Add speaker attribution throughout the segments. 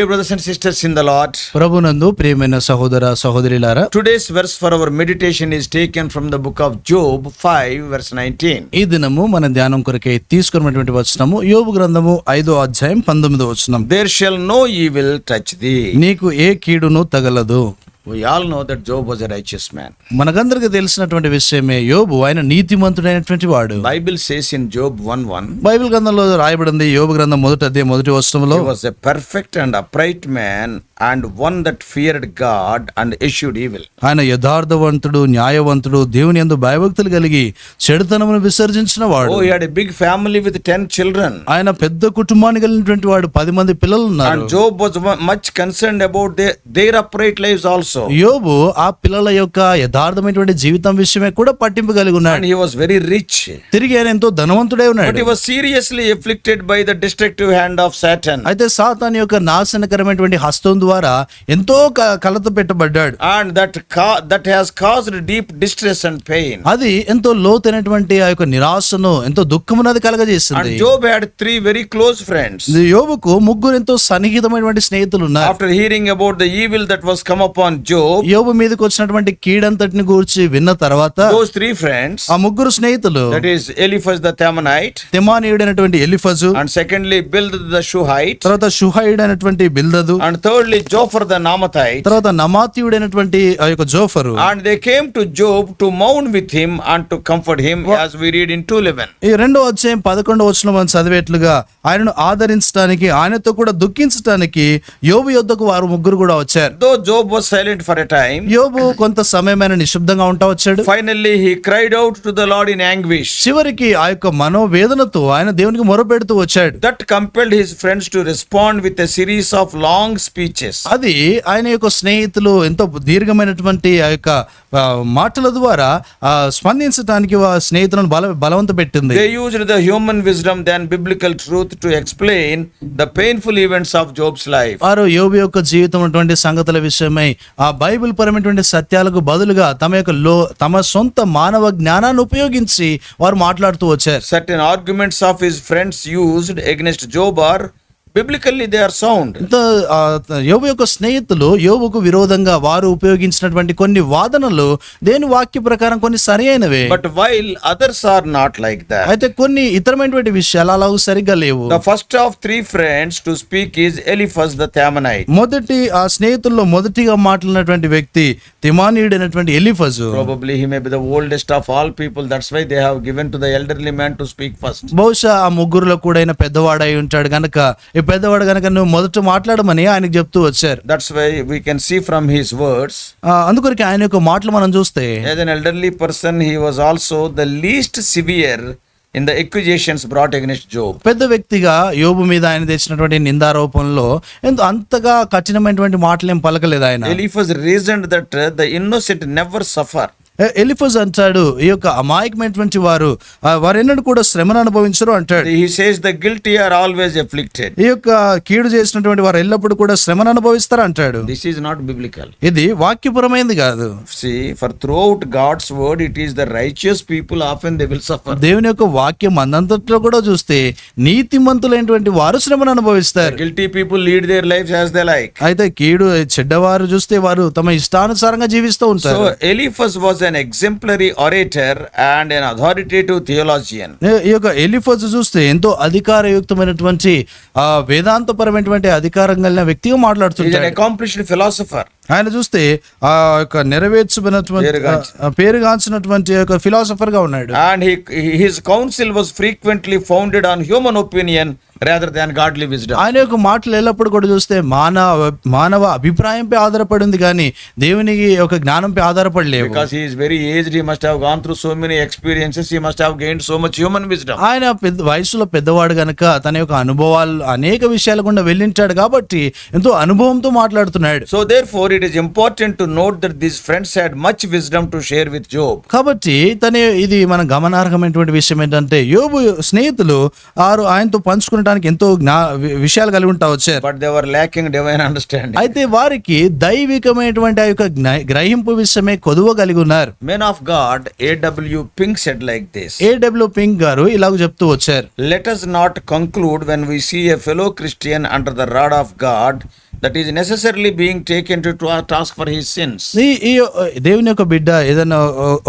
Speaker 1: Dear brothers and sisters in the Lord,
Speaker 2: ప్రభునందు ప్రియమైన సహోదర సహోదరులారా,
Speaker 1: today's verse for our meditation is taken from the book of Job 5 verse 19.
Speaker 2: ఈ దినము మన ధ్యానం కొరకై తీసుకున్నటువంటి వచనము యోబు గ్రంథము 5వ అధ్యాయం 19వ వచనం.
Speaker 1: There shall no evil touch thee.
Speaker 2: నీకు ఏ కీడును తగలదు.
Speaker 1: We all know that Job was a righteous man.
Speaker 2: మనకందరికి తెలిసినటువంటి విషయమే, యోబు ఆయన నీతిమంతుడైనటువంటి వాడు.
Speaker 1: Bible says in Job 1:1,
Speaker 2: Bible గ్రంథంలో రాయబడింది, యోబు గ్రంథం 1వ అధ్యాయం 1వ వచనంలో,
Speaker 1: he was a perfect and upright man and one that feared God and eschewed evil.
Speaker 2: ఆయన యథార్థవంతుడు, న్యాయవంతుడు, దేవుని యందు భయభక్తులు కలిగి చెడుతనమును విసర్జించిన వాడు.
Speaker 1: Oh, he had a big family with 10 children.
Speaker 2: ఆయన పెద్ద కుటుంబాన్ని కలిగినటువంటి వాడు, 10 మంది పిల్లలు ఉన్నారు.
Speaker 1: And Job was much concerned about their upright lives also.
Speaker 2: యోబు ఆ పిల్లల యొక్క యథార్థమైనటువంటి జీవితం విషయమే కూడా పట్టింపు కలిగి ఉన్నాడు.
Speaker 1: And he was very rich.
Speaker 2: తిరిగి ఆయన ఎంతో ధనవంతుడై
Speaker 1: But
Speaker 2: ఉన్నాడు.
Speaker 1: he was seriously afflicted by the destructive hand of Satan.
Speaker 2: అయితే సాతాను యొక్క నాశనకరమైనటువంటి హస్తం ద్వారా ఎంతో కలత పెట్టబడ్డాడు.
Speaker 1: And that has caused deep distress and pain.
Speaker 2: అది ఎంతో లోతైనటువంటి ఆ యొక్క నిరాశను, ఎంతో దుఃఖమును అది కలగజేసింది.
Speaker 1: And Job had 3 very close friends.
Speaker 2: యోబుకు 3 ఎంతో సన్నిహితమైనటువంటి స్నేహితులు ఉన్నారు.
Speaker 1: After hearing about the evil that was come upon Job,
Speaker 2: యోబు మీదకి వచ్చినటువంటి కీడంతటిని గురించి విన్న తర్వాత
Speaker 1: those 3 friends,
Speaker 2: ఆ 3 స్నేహితులు,
Speaker 1: that is Eliphaz the Temanite,
Speaker 2: తెమానీయుడైనటువంటి Eliphaz,
Speaker 1: and secondly Bildad the Shuhite,
Speaker 2: తర్వాత షుహైడైనటువంటి బిల్దదు,
Speaker 1: and thirdly Zophar the Naamathite,
Speaker 2: తర్వాత నమాతీయుడైనటువంటి ఆ యొక్క Zophar.
Speaker 1: and they came to Job to mourn with him and to comfort him, as we read in 2:11.
Speaker 2: ఈ 2వ అధ్యాయం 11వ వచనం మనం చదివేట్లుగా, ఆయనను ఆదరించడానికి, ఆయనతో కూడా దుఃఖించడానికి యోబు యొద్దకు వారు 3 కూడా వచ్చారు.
Speaker 1: Though Job was silent for a time,
Speaker 2: యోబు కొంత సమయమైన నిశ్శబ్దంగా ఉంటా వచ్చాడు.
Speaker 1: finally he cried out to the Lord in anguish.
Speaker 2: చివరికి ఆ యొక్క మనోవేదనతో ఆయన దేవునికి మొరపెడుతూ వచ్చాడు.
Speaker 1: That compelled his friends to respond with a series of long speeches.
Speaker 2: అది ఆయన యొక్క స్నేహితులు ఎంతో దీర్ఘమైనటువంటి ఆ యొక్క మాటల ద్వారా స్పందించడానికి స్నేహితులను బలవంత పెట్టింది.
Speaker 1: They used the human wisdom than biblical truth to explain the painful events of Job's life.
Speaker 2: వారు యోబు యొక్క జీవితం అటువంటి సంగతుల విషయమై ఆ బైబిల్ పరమైనటువంటి సత్యాలకు బదులుగా తమ సొంత మానవ జ్ఞానాన్ని ఉపయోగించి వారు మాట్లాడుతూ వచ్చారు.
Speaker 1: Certain arguments of his friends used against Job are biblically they are sound.
Speaker 2: యోబు యొక్క స్నేహితులు యోబుకు విరోధంగా వారు ఉపయోగించినటువంటి కొన్ని వాదనలు దేవుని వాక్య ప్రకారం కొన్ని సరైనవే.
Speaker 1: But while others are not like that.
Speaker 2: అయితే కొన్ని ఇతరమైనటువంటి విషయాలు అలా సరిగ్గా లేవు.
Speaker 1: The first of 3 friends to speak is Eliphaz the Temanite.
Speaker 2: మొదటి ఆ స్నేహితుల్లో మొదటిగా మాట్లాడినటువంటి వ్యక్తి తెమానీయుడైనటువంటి Eliphaz.
Speaker 1: Probably he may be the oldest of all people. That's why they have given to the elderly man to speak first.
Speaker 2: బహుశా ఆ 3లో కూడా ఆయన పెద్దవాడై ఉంటాడు గనక, ఈ పెద్దవాడు గనక నువ్వు మొదట మాట్లాడమని ఆయనకు చెప్తూ వచ్చారు.
Speaker 1: That's why we can see from his words.
Speaker 2: అందుకొరకు ఆయన యొక్క మాటలు మనం చూస్తే,
Speaker 1: as an elderly person he was also the least severe in the accusations brought against Job.
Speaker 2: పెద్ద వ్యక్తిగా యోబు మీద ఆయన తెచ్చినటువంటి నిందారోపణలో అంతగా కఠినమైనటువంటి మాటలు ఏం పలకలేదు ఆయన.
Speaker 1: Eliphaz reasoned that the innocent never suffer.
Speaker 2: Eliphaz అంటాడు, ఈ యొక్క అమాయకమైనటువంటి వారెన్నడూ కూడా శ్రమను అనుభవించరు అంటాడు.
Speaker 1: He says the guilty are always afflicted.
Speaker 2: ఈ యొక్క కీడు చేసినటువంటి వారు ఎల్లప్పుడూ కూడా శ్రమను అనుభవిస్తారు అంటాడు.
Speaker 1: This is not biblical.
Speaker 2: ఇది వాక్యపరమైనది కాదు.
Speaker 1: See, for throughout God's word it is the righteous people often they will suffer.
Speaker 2: దేవుని యొక్క వాక్యం అందంతట్లో కూడా చూస్తే నీతిమంతులైనటువంటి వారు శ్రమను అనుభవిస్తారు.
Speaker 1: Guilty people lead their lives as they like.
Speaker 2: అయితే కీడు చెడ్డవారు చూస్తే వారు తమ ఇష్టానుసారంగా జీవిస్తూ ఉంటారు.
Speaker 1: So Eliphaz was an exemplary orator and an authoritative theologian.
Speaker 2: ఈ యొక్క ఎలిఫజు చూస్తే ఎంతో అధికారయుక్తమైనటువంటి వేదాంతపరమైనటువంటి అధికారం కలిగిన వ్యక్తిగా మాట్లాడుతుంటాడు.
Speaker 1: He is an accomplished philosopher.
Speaker 2: ఆయన చూస్తే ఆ యొక్క పేరుగాంచినటువంటి యొక్క ఫిలాసఫర్ గా ఉన్నాడు.
Speaker 1: And his counsel was frequently founded on human opinion rather than godly wisdom.
Speaker 2: ఆయన యొక్క మాటలు ఎల్లప్పుడు కూడా చూస్తే మానవ అభిప్రాయంపై ఆధారపడింది కానీ దేవునికి ఒక జ్ఞానంపై ఆధారపడలేవు.
Speaker 1: Because he is very aged, he must have gone through so many experiences, he must have gained so much human wisdom.
Speaker 2: ఆయన వయసులో పెద్దవాడు గనక తన యొక్క అనుభవాలు అనేక విషయాల గుండా వెళ్ళింటాడు కాబట్టి ఎంతో అనుభవంతో మాట్లాడుతున్నాడు.
Speaker 1: So therefore it is important to note that these friends had much wisdom to share with Job.
Speaker 2: కాబట్టి ఇది మన గమనార్హమైనటువంటి విషయం ఏంటంటే, యోబు స్నేహితులు ఆయనతో పంచుకునే ఎంతో విషయాలు కలిగి ఉంటా వచ్చారు.
Speaker 1: But they were lacking divine understanding.
Speaker 2: అయితే వారికి దైవికమైనటువంటి ఆ యొక్క గ్రహింపు విషయమే కొదువ కలిగి ఉన్నారు.
Speaker 1: Men of God A.W. Pink said like this.
Speaker 2: A.W. Pink గారు ఇలాగ చెప్తూ వచ్చారు,
Speaker 1: let us not conclude when we see a fellow Christian under the rod of God that is necessarily being taken to task for his sins.
Speaker 2: ఈ దేవుని యొక్క బిడ్డ ఏదైనా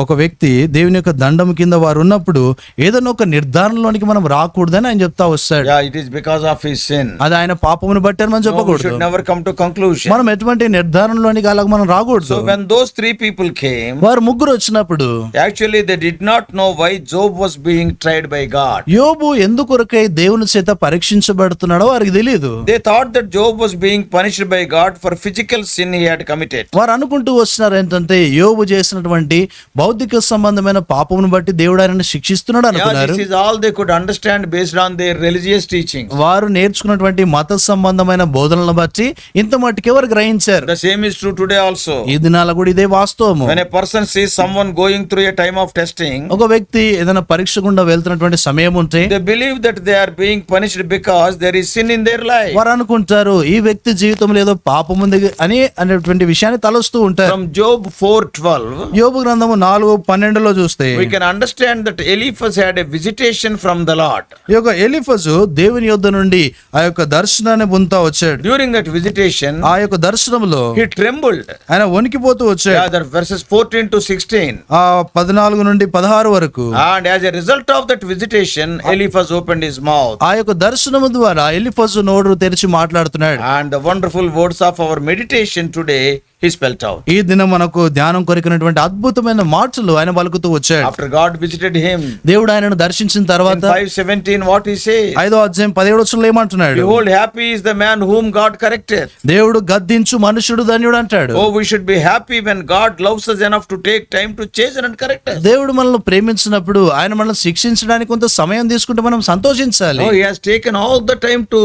Speaker 2: ఒక వ్యక్తి దేవుని యొక్క దండం కింద వారు ఉన్నప్పుడు ఏదైనా ఒక నిర్ధారణలోనికి మనం రాకూడదని ఆయన చెప్తా వస్తాడు.
Speaker 1: Yeah, it is because of his sin.
Speaker 2: అది ఆయన పాపమును బట్టి అని మనం
Speaker 1: No, we
Speaker 2: చెప్పకూడదు.
Speaker 1: should never come to conclusion.
Speaker 2: మనం ఎటువంటి నిర్ధారణలోనికి అలాగ మనం రాకూడదు.
Speaker 1: So when those three people came,
Speaker 2: వారు ముగ్గురు వచ్చినప్పుడు
Speaker 1: actually they did not know why Job was being tried by God.
Speaker 2: యోబు ఎందుకొరకై దేవుని చేత పరీక్షించబడుతున్నాడో వారికి తెలియదు.
Speaker 1: They thought that Job was being punished by God for physical sin he had committed.
Speaker 2: వారు అనుకుంటూ వస్తున్నారు ఏంటంటే యోబు చేసినటువంటి భౌతిక సంబంధమైన పాపమును బట్టి దేవుడు ఆయనను శిక్షిస్తున్నాడు
Speaker 1: Yeah,
Speaker 2: అనుకున్నారు.
Speaker 1: this is all they could understand based on their religious teachings.
Speaker 2: వారు నేర్చుకున్నటువంటి మత సంబంధమైన బోధనలను బట్టి ఇంత మట్టుకే వారు గ్రహించారు.
Speaker 1: The same is true today also.
Speaker 2: ఈ దినాల కూడా ఇదే వాస్తవము.
Speaker 1: When a person sees someone going through a time of testing,
Speaker 2: ఒక వ్యక్తి ఏదైనా పరీక్ష గుండా వెళ్తున్నటువంటి సమయం ఉంటే
Speaker 1: they believe that they are being punished because there is sin in their life.
Speaker 2: వారు అనుకుంటారు ఈ వ్యక్తి జీవితంలో ఏదో పాపం ఉంది అని అనేటువంటి విషయాన్ని తలస్తూ ఉంటారు.
Speaker 1: From Job 4:12,
Speaker 2: యోబు గ్రంథము 4:12 చూస్తే
Speaker 1: we can understand that Eliphaz had a visitation from the Lord.
Speaker 2: ఈ యొక్క ఎలీఫజు దేవుని యొద్ద నుండి ఆ యొక్క దర్శనాన్ని పొందుతా వచ్చాడు.
Speaker 1: During that visitation,
Speaker 2: ఆ యొక్క దర్శనంలో
Speaker 1: he trembled.
Speaker 2: ఆయన వణికిపోతూ వచ్చాడు.
Speaker 1: Yeah, that verses 14 to 16.
Speaker 2: ఆ 14 నుండి 16 వరకు.
Speaker 1: And as a result of that visitation, Eliphaz opened his mouth.
Speaker 2: ఆ యొక్క దర్శనము ద్వారా ఎలీఫజు నోరు తెరిచి మాట్లాడుతున్నాడు.
Speaker 1: And the wonderful words of our meditation today, he spelt out.
Speaker 2: ఈ దినం మనకు ధ్యానం కొరికినటువంటి అద్భుతమైన మాటలు ఆయన పలుకుతూ వచ్చాడు.
Speaker 1: After God visited him,
Speaker 2: దేవుడు ఆయనను దర్శించిన
Speaker 1: in
Speaker 2: తర్వాత
Speaker 1: 5:17, what he says?
Speaker 2: 5:17 ఏమంటున్నాడు?
Speaker 1: Behold, happy is the man whom God corrected.
Speaker 2: దేవుడు గద్దించు మనుషుడు ధన్యుడు అంటాడు.
Speaker 1: Oh, we should be happy when God loves us enough to take time to chasten and correct us.
Speaker 2: దేవుడు మనల్ని ప్రేమించినప్పుడు ఆయన మనల్ని శిక్షించడానికి కొంత సమయం తీసుకుంటే మనం సంతోషించాలి.
Speaker 1: Oh, he has taken all the time to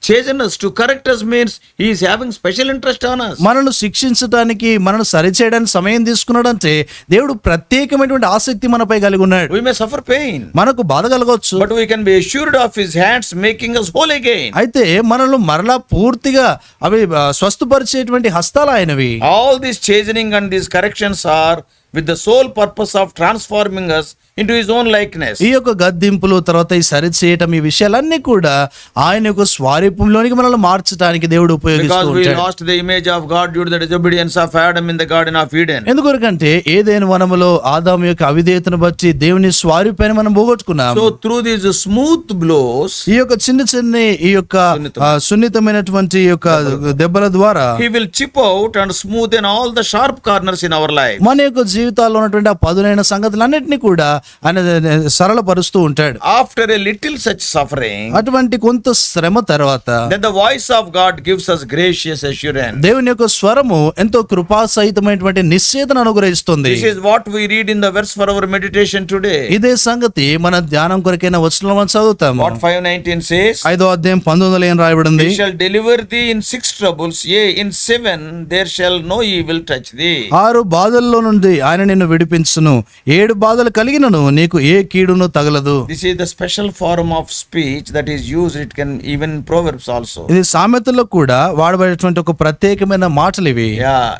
Speaker 1: chasten us, to correct us, means he is having special interest on us.
Speaker 2: మనల్ని శిక్షించడానికి మనల్ని సరిచేయడానికి సమయం తీసుకున్నాడంటే దేవుడు ప్రత్యేకమైనటువంటి ఆసక్తి మనపై కలిగి ఉన్నాడు.
Speaker 1: We may suffer pain,
Speaker 2: మనకు బాధ కలగవచ్చు,
Speaker 1: but we can be assured of his hands making us whole again.
Speaker 2: అయితే మనల్ని మరలా పూర్తిగా అవి స్వస్థపరిచేటువంటి హస్తాలు ఆయనవి.
Speaker 1: All this chastening and these corrections are with the sole purpose of transforming us into his own likeness.
Speaker 2: ఈ యొక్క గద్దింపులు తర్వాత ఈ సరిచేయటం ఈ విషయాలన్నీ కూడా ఆయన యొక్క స్వరూపంలోనికి మనల్ని మార్చడానికి దేవుడు ఉపయోగిస్తూ
Speaker 1: Because we
Speaker 2: ఉంటాడు.
Speaker 1: lost the image of God due to the disobedience of Adam in the Garden of Eden.
Speaker 2: ఎందుకొరకంటే ఏదైనా వనములో ఆదాము యొక్క అవిధేయతను బట్టి దేవుని స్వరూపాన్ని మనం పోగొట్టుకున్నాం.
Speaker 1: So through these smooth blows,
Speaker 2: ఈ యొక్క చిన్న ఈ యొక్క సున్నితమైనటువంటి ఈ యొక్క దెబ్బల ద్వారా
Speaker 1: he will chip out and smoothen all the sharp corners in our life.
Speaker 2: మన యొక్క జీవితాల్లో ఉన్నటువంటి ఆ పదునైన సంగతులన్నింటినీ కూడా ఆయన సరళపరుస్తూ ఉంటాడు.
Speaker 1: After a little such suffering,
Speaker 2: అటువంటి కొంత శ్రమ తర్వాత
Speaker 1: then the voice of God gives us gracious assurance.
Speaker 2: దేవుని యొక్క స్వరము ఎంతో కృపాసహితమైనటువంటి నిశ్చేతను అనుగ్రహిస్తుంది.
Speaker 1: This is what we read in the verse for our meditation today.
Speaker 2: ఇదే సంగతి మన ధ్యానం కొరకైన వచనంలో మనం చదువుతాము.
Speaker 1: What 5:19 says?
Speaker 2: 5:19 ఏం రాయబడింది?
Speaker 1: He shall deliver thee in 6 troubles, yea, in 7 there shall no evil touch thee.
Speaker 2: 6 బాధల్లో నుండి ఆయన నిన్ను విడిపించును, 7 బాధలు కలిగినను నీకు ఏ కీడును తగలదు.
Speaker 1: This is the special form of speech that is used. It can even Proverbs also.
Speaker 2: ఇది సామెతల్లో కూడా వాడబడేటువంటి ఒక ప్రత్యేకమైన మాటలు ఇవి.
Speaker 1: Yeah,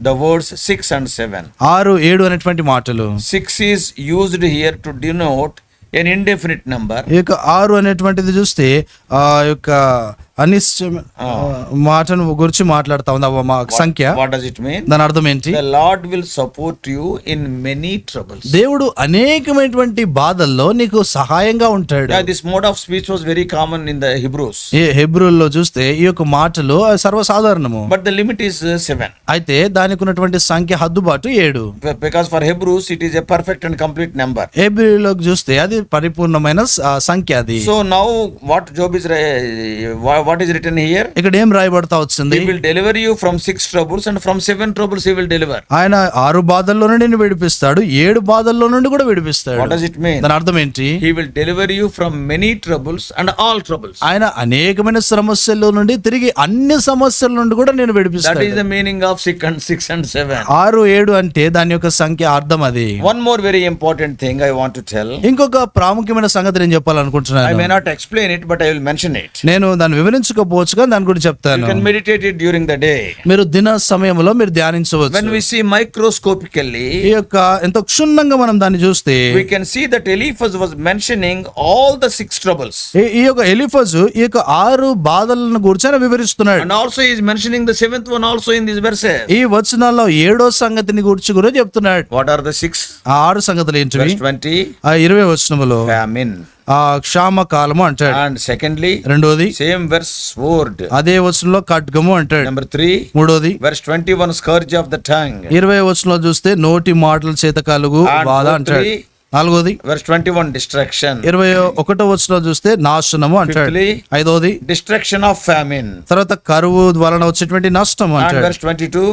Speaker 1: the words 6 and 7.
Speaker 2: 6, 7 అనేటువంటి మాటలు.
Speaker 1: 6 is used here to denote an indefinite number.
Speaker 2: ఈ యొక్క 6 అనేటువంటిది చూస్తే ఆ యొక్క అనిశ్చయ మాటను గురించి మాట్లాడుతా ఉంది ఆ సంఖ్య.
Speaker 1: What does it mean?
Speaker 2: దాని అర్థం ఏంటి?
Speaker 1: The Lord will support you in many troubles.
Speaker 2: దేవుడు అనేకమైనటువంటి బాధల్లో నీకు సహాయంగా ఉంటాడు.
Speaker 1: Yeah, this mode of speech was very common in the Hebrews.
Speaker 2: ఈ హెబ్రూల్లో చూస్తే ఈ యొక్క మాటలు సర్వసాధారణము.
Speaker 1: But the limit is 7.
Speaker 2: అయితే దానికి ఉన్నటువంటి సంఖ్య హద్దుబాటు 7.
Speaker 1: Because for Hebrews it is a perfect and complete number.
Speaker 2: హెబ్రూలోకి చూస్తే అది పరిపూర్ణమైన సంఖ్య అది.
Speaker 1: So now what Job is what is written here?
Speaker 2: ఇక్కడ ఏం రాయబడతా వచ్చింది?
Speaker 1: He will deliver you from 6 troubles and from 7 troubles he will deliver.
Speaker 2: ఆయన 6 బాధల్లో నుండి నిన్ను విడిపిస్తాడు, 7 బాధల్లో నుండి కూడా విడిపిస్తాడు.
Speaker 1: What does it mean?
Speaker 2: దాని అర్థం ఏంటి?
Speaker 1: He will deliver you from many troubles and all troubles.
Speaker 2: ఆయన అనేకమైన సమస్యల నుండి తిరిగి అన్ని సమస్యల నుండి కూడా నేను
Speaker 1: That
Speaker 2: విడిపిస్తాడు.
Speaker 1: is the meaning of 6 and 7.
Speaker 2: 6, 7 అంటే దాని యొక్క సంఖ్య అర్థం అది.
Speaker 1: One more very important thing I want to tell.
Speaker 2: ఇంకొక ప్రాముఖ్యమైన సంగతి నేను
Speaker 1: I
Speaker 2: చెప్పాలనుకుంటున్నాను.
Speaker 1: may not explain it, but I will mention it.
Speaker 2: నేను దాన్ని వివరించ గమనించకపోవచ్చు కానీ దాని గురించి
Speaker 1: You
Speaker 2: చెప్తాను.
Speaker 1: can meditate it during the day.
Speaker 2: మీరు దిన సమయంలో మీరు ధ్యానించవచ్చు.
Speaker 1: When we see microscopically,
Speaker 2: ఈ యొక్క ఎంతో క్షుణ్ణంగా మనం దాన్ని చూస్తే
Speaker 1: we can see that Eliphaz was mentioning all the 6 troubles.
Speaker 2: ఈ యొక్క ఎలీఫజు ఈ యొక్క 6 బాధలను గురించి ఆయన వివరిస్తున్నాడు.
Speaker 1: And also he is mentioning the 7th one also in these verses.
Speaker 2: ఈ వచనాల్లో 7వ సంగతిని గురించి కూడా చెప్తున్నాడు.
Speaker 1: What are the 6?
Speaker 2: ఆ 6 సంగతులు ఏంటివి?
Speaker 1: Verse 20,
Speaker 2: ఆ 20వ వచనములో
Speaker 1: famine.
Speaker 2: ఆ క్షామ కాలము అంటాడు.
Speaker 1: And secondly,
Speaker 2: రెండోది
Speaker 1: same verse, sword.
Speaker 2: అదే వచనంలో ఖడ్గము అంటాడు.
Speaker 1: Number 3,
Speaker 2: మూడోది
Speaker 1: verse 21, scourge of the tongue.
Speaker 2: 20వ వచనంలో చూస్తే నోటి మాటల చేత కలుగు
Speaker 1: And
Speaker 2: బాధ అంటాడు.
Speaker 1: fourthly,
Speaker 2: నాలుగోది
Speaker 1: verse 21, destruction.
Speaker 2: 21వ వచనంలో చూస్తే నాశనము అంటాడు.
Speaker 1: Fifthly,
Speaker 2: ఐదోది
Speaker 1: destruction of famine.
Speaker 2: తర్వాత కరువు వలన వచ్చేటువంటి నష్టం
Speaker 1: And
Speaker 2: అంటాడు.
Speaker 1: verse 22,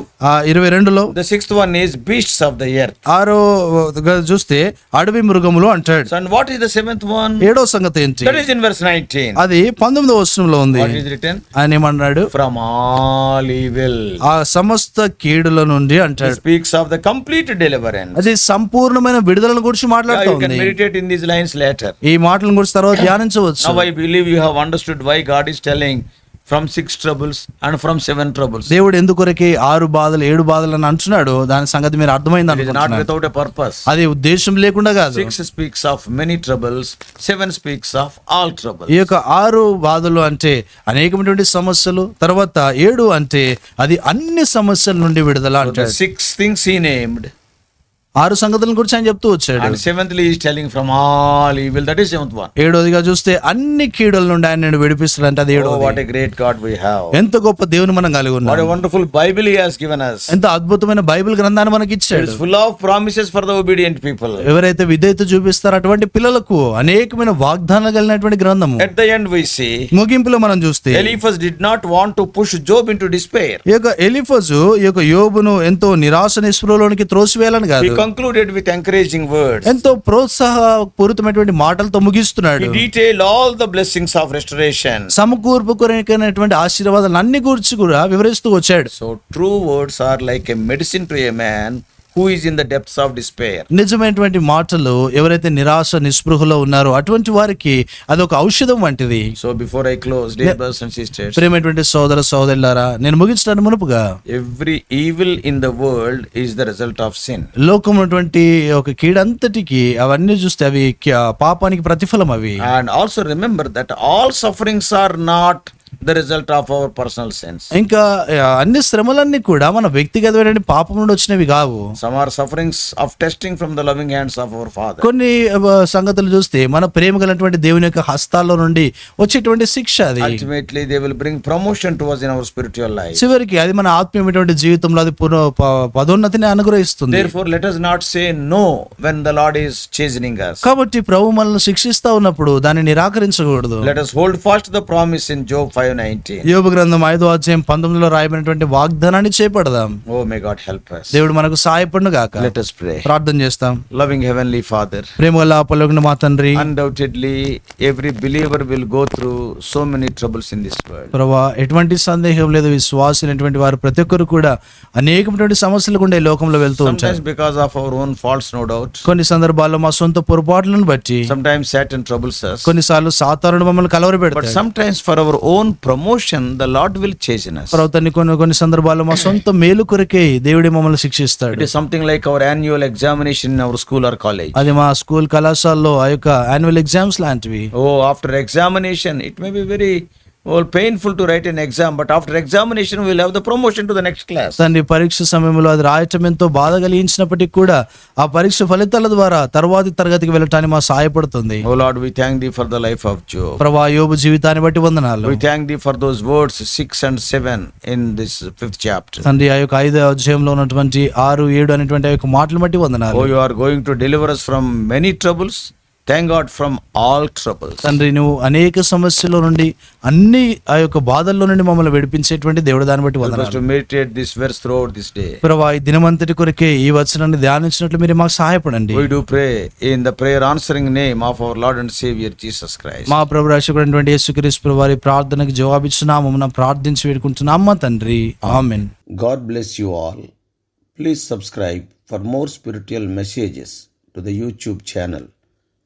Speaker 2: 22లో
Speaker 1: the 6th one is beasts of the earth.
Speaker 2: 6వ చూస్తే అడవి మృగములు అంటాడు.
Speaker 1: So, and what is the 7th one?
Speaker 2: 7వ సంగతి ఏంటి?
Speaker 1: That is in verse 19.
Speaker 2: అది 19వ వచనంలో ఉంది.
Speaker 1: What is written?
Speaker 2: ఆయన ఏమన్నాడు?
Speaker 1: From all evil.
Speaker 2: ఆ సమస్త కీడుల నుండి
Speaker 1: It
Speaker 2: అంటాడు.
Speaker 1: speaks of the complete deliverance.
Speaker 2: అది సంపూర్ణమైన విడుదల గురించి
Speaker 1: Yeah, you can
Speaker 2: మాట్లాడుతుంది.
Speaker 1: meditate in these lines later.
Speaker 2: ఈ మాటల గురించి తర్వాత ధ్యానించవచ్చు.
Speaker 1: Now I believe you have understood why God is telling from 6 troubles and from 7 troubles.
Speaker 2: దేవుడు ఎందుకొరకే 6 బాధలు 7 బాధలు అని అంటున్నాడు దాని సంగతి మీరు అర్థమైంది
Speaker 1: It is not
Speaker 2: అనుకుంటున్నాను.
Speaker 1: without a purpose.
Speaker 2: అది ఉద్దేశం లేకుండా కాదు.
Speaker 1: 6 speaks of many troubles, 7 speaks of all troubles.
Speaker 2: ఈ యొక్క 6 బాధలు అంటే అనేకమైనటువంటి సమస్యలు, తర్వాత 7 అంటే అది అన్ని సమస్యల నుండి విడుదల
Speaker 1: So the
Speaker 2: అంటాడు.
Speaker 1: 6 things he named,
Speaker 2: 6 సంగతుల గురించి ఆయన చెప్తూ వచ్చాడు.
Speaker 1: and 7thly he is telling from all evil. That is 7th one.
Speaker 2: 7వదిగా చూస్తే అన్ని కీడుల నుండి ఆయన నేను విడిపిస్తాడంటే అది
Speaker 1: Oh,
Speaker 2: 7వది.
Speaker 1: what a great God we have.
Speaker 2: ఎంత గొప్ప దేవుని మనం కలిగి
Speaker 1: What
Speaker 2: ఉన్నాం.
Speaker 1: a wonderful Bible he has given us.
Speaker 2: ఎంత అద్భుతమైన బైబిల్ గ్రంథాన్ని మనకి
Speaker 1: It
Speaker 2: ఇచ్చాడు.
Speaker 1: is full of promises for the obedient people.
Speaker 2: ఎవరైతే విధేయత చూపిస్తారో అటువంటి పిల్లలకు అనేకమైన వాగ్దానాలు కలిగినటువంటి గ్రంథము.
Speaker 1: At the end we see
Speaker 2: ముగింపులో మనం చూస్తే
Speaker 1: Eliphaz did not want to push Job into despair.
Speaker 2: ఈ యొక్క ఎలీఫజు ఈ యొక్క యోబును ఎంతో నిరాశ నిస్పృహలోనికి త్రోసివేయాలని
Speaker 1: He
Speaker 2: కాదు,
Speaker 1: concluded with encouraging words.
Speaker 2: ఎంతో ప్రోత్సాహపూరితమైనటువంటి మాటలతో ముగిస్తున్నాడు.
Speaker 1: He detailed all the blessings of restoration.
Speaker 2: సమకూర్పు కొరకైనటువంటి ఆశీర్వాదాలు అన్ని గురించి కూడా వివరిస్తూ వచ్చాడు.
Speaker 1: So true words are like a medicine to a man who is in the depths of despair.
Speaker 2: నిజమైనటువంటి మాటలు ఎవరైతే నిరాశ నిస్పృహలో ఉన్నారో అటువంటి వారికి అదొక ఔషధం వంటిది.
Speaker 1: So before I close, dear brothers and sisters,
Speaker 2: ప్రియమైనటువంటి సోదర సోదరులారా, నేను ముగించడానికి మునుపుగా
Speaker 1: every evil in the world is the result of sin.
Speaker 2: లోకం ఉన్నటువంటి ఒక కీడంతటికి అవన్నీ చూస్తే అవి పాపానికి ప్రతిఫలం అవి.
Speaker 1: And also remember that all sufferings are not the result of our personal sins.
Speaker 2: ఇంకా అన్ని శ్రమలన్నీ కూడా మన వ్యక్తిగతమైన పాపం నుండి వచ్చినవి కావు.
Speaker 1: Some are sufferings of testing from the loving hands of our Father.
Speaker 2: కొన్ని సంగతులు చూస్తే మన ప్రేమ కలిగినటువంటి దేవుని యొక్క హస్తాల్లో నుండి వచ్చేటువంటి శిక్ష అది.
Speaker 1: Ultimately they will bring promotion to us in our spiritual life.
Speaker 2: చివరికి అది మన ఆత్మీయమైనటువంటి జీవితంలో అది పదోన్నతిని అనుగ్రహిస్తుంది.
Speaker 1: Therefore let us not say no when the Lord is chastening us.
Speaker 2: కాబట్టి ప్రభు మనల్ని శిక్షిస్తా ఉన్నప్పుడు దాన్ని నిరాకరించకూడదు.
Speaker 1: Let us hold fast the promise in Job 5:19.
Speaker 2: యోబు గ్రంథం 5వ అధ్యాయం 19లో రాయబడినటువంటి వాగ్దానాన్ని చేపడదాం.
Speaker 1: Oh, may God help us.
Speaker 2: దేవుడు మనకు సహాయపడును గాక.
Speaker 1: Let us pray.
Speaker 2: ప్రార్థన చేస్తాం.
Speaker 1: Loving Heavenly Father,
Speaker 2: ప్రేమగల పరలోకపు మా తండ్రి,
Speaker 1: undoubtedly every believer will go through so many troubles in this world.
Speaker 2: ప్రభువా, ఎటువంటి సందేహం లేదు, విశ్వాసులైనటువంటి వారు ప్రతి ఒక్కరు కూడా అనేకమైనటువంటి సమస్యలు గుండా ఈ లోకంలో వెళ్తూ
Speaker 1: Sometimes
Speaker 2: ఉంటారు.
Speaker 1: because of our own faults, no doubt.
Speaker 2: కొన్ని సందర్భాల్లో మా సొంత పొరపాట్లను బట్టి,
Speaker 1: Sometimes Satan troubles us.
Speaker 2: కొన్నిసార్లు సాతానుడు మమ్మల్ని
Speaker 1: But
Speaker 2: కలవరపెడతాడు.
Speaker 1: sometimes for our own promotion, the Lord will chasten us.
Speaker 2: ప్రభుత్వాన్ని కొన్ని సందర్భాల్లో మా సొంత మేలు కొరకే దేవుడే మమ్మల్ని శిక్షిస్తాడు.
Speaker 1: It is something like our annual examination in our school or college.
Speaker 2: అది మా స్కూల్ కళాశాలలో ఆ యొక్క యాన్యువల్ ఎగ్జామ్స్ లాంటివి.
Speaker 1: Oh, after examination, it may be very painful to write an exam, but after examination, we will have the promotion to the next class.
Speaker 2: తండ్రి, పరీక్ష సమయంలో అది రాయటం ఎంతో బాధ కలిగించినప్పటికీ కూడా ఆ పరీక్ష ఫలితాల ద్వారా తర్వాతి తరగతికి వెళ్ళటానికి మా సహాయపడుతుంది.
Speaker 1: Oh Lord, we thank thee for the life of Job.
Speaker 2: ప్రభువా, యోబు జీవితాన్ని బట్టి వందనాలు.
Speaker 1: We thank thee for those words 6 and 7 in this 5th chapter.
Speaker 2: తండ్రి, ఆ యొక్క 5వ అధ్యాయంలో ఉన్నటువంటి 6, 7 అనేటువంటి ఆ యొక్క మాటలు బట్టి వందనాలు.
Speaker 1: Oh, you are going to deliver us from many troubles. Thank God from all troubles.
Speaker 2: తండ్రి, నువ్వు అనేక సమస్యల నుండి అన్ని ఆ యొక్క బాధల్లో నుండి మమ్మల్ని విడిపించేటువంటి దేవుడు, దాన్ని బట్టి
Speaker 1: Help us
Speaker 2: వందనాలు.
Speaker 1: to meditate this verse throughout this day.
Speaker 2: ప్రభువా, ఈ దినమంతటి కొరకే ఈ వచనాన్ని ధ్యానించినట్లు మీరు మాకు సహాయపడండి.
Speaker 1: We do pray in the prayer answering name of our Lord and Savior Jesus Christ.
Speaker 2: మా ప్రభు రక్షకుడైనటువంటి యేసుక్రీస్తు వారి ప్రార్థనకు జవాబిచ్చున్నాము, ప్రార్థించి వేడుకుంటున్నాం మా తండ్రి. ఆమేన్.
Speaker 1: God bless you all. Please subscribe for more spiritual messages to the YouTube channel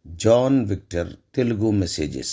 Speaker 1: John Victor Telugu Messages.